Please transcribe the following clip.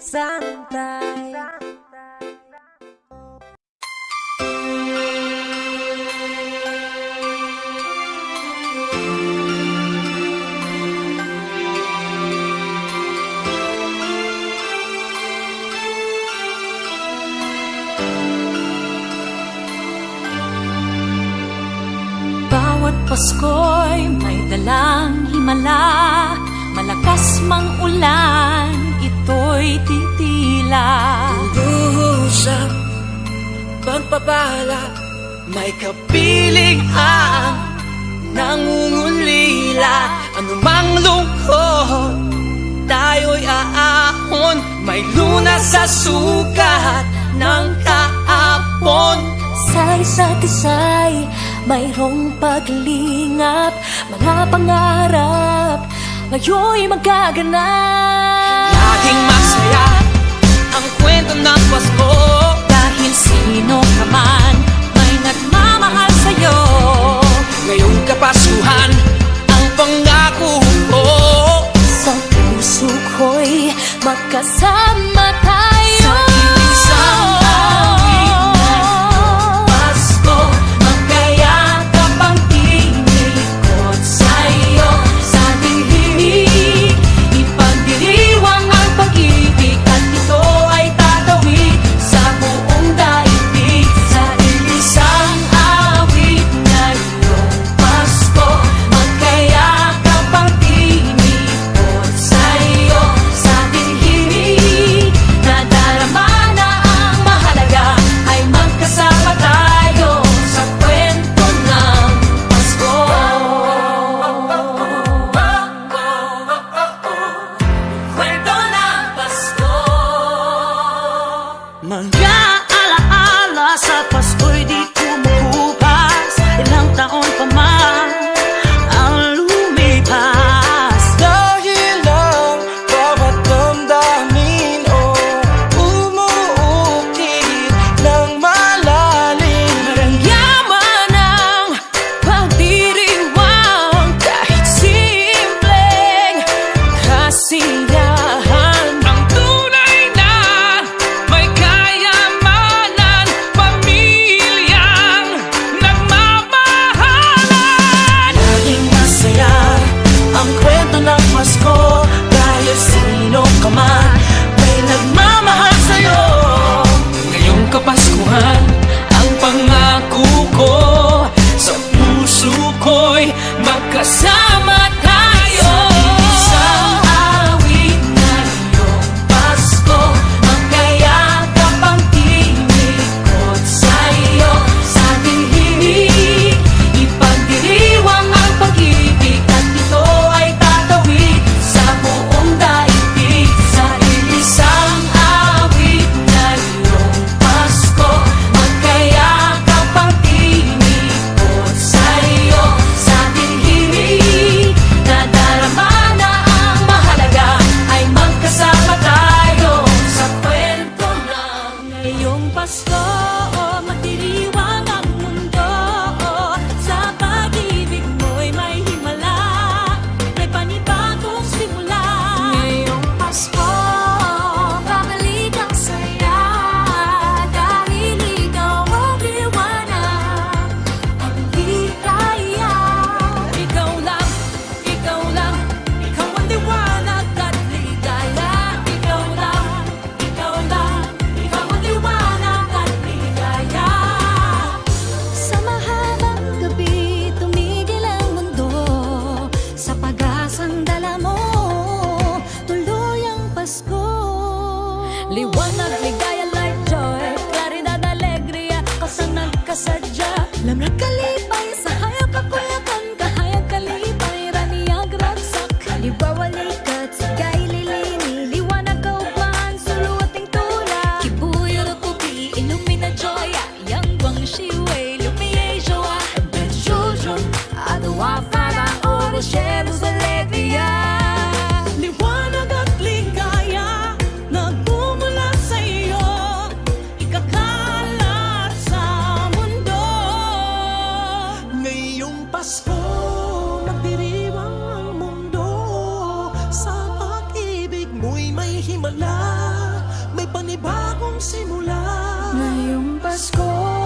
Santay. Bawat Pasko'y may dalang himala, malakas mang ulan, ito'y titila. Usap, pagpapala, may kapiling ang nangungulila. Anumang lungkot, tayo'y aahon, may lunas sa sukat ng kahapon. Sa isa't isa'y mayroong paglingap, mga pangarap ngayon'y magaganap. Laging masaya ang kwento ng Pasko, Dahil sino ka man may nagmamahal sa'yo. ngayong Kapaskuhan ang pangako ko. Sa puso ko'y magkasama tayo. Sa isang awit na Pasko, magkayakap ang tinikot sa'yo. Sa ating himig, ipagdiriwang ang pag-ibig, at ito ay tatawid sa buong daigdig. Sa isang awit na iyong Pasko, magkayakap ang tinikot sa'yo. Sa ating himig, nadarama na ang mahalaga, ay magkasama tayo sa kwento ng Pasko. Kwento ng Pasko. Mga alaala sa Pasko'y di kumukupas, ilang taon pa man ang lumipas. Dahil ang bawat damdamin o umuukit ng malalim. Yaman ang pagdiriwang, kahit simpleng kasiyahan. Ang tunay na may kayamanan, pamilyang nagmamahalan. Laging masaya ang kwento ng Pasko, dahil sino ka man may nagmamahal sa'yo. Ngayong Kapaskuhan ang pangako ko, sa puso ko'y magkasama tayo. Sa awit na iyong Pasko, magkayakap ang tinikot sa'yo. Sa ating himig, ipagdiriwang ang pag-ibig, at ito ay tatawid sa buong daigdig. Sa isang awit na iyong Pasko, magkayakap ang tinikot sa'yo. Sa ating himig, bagong simula. Ngayong Pasko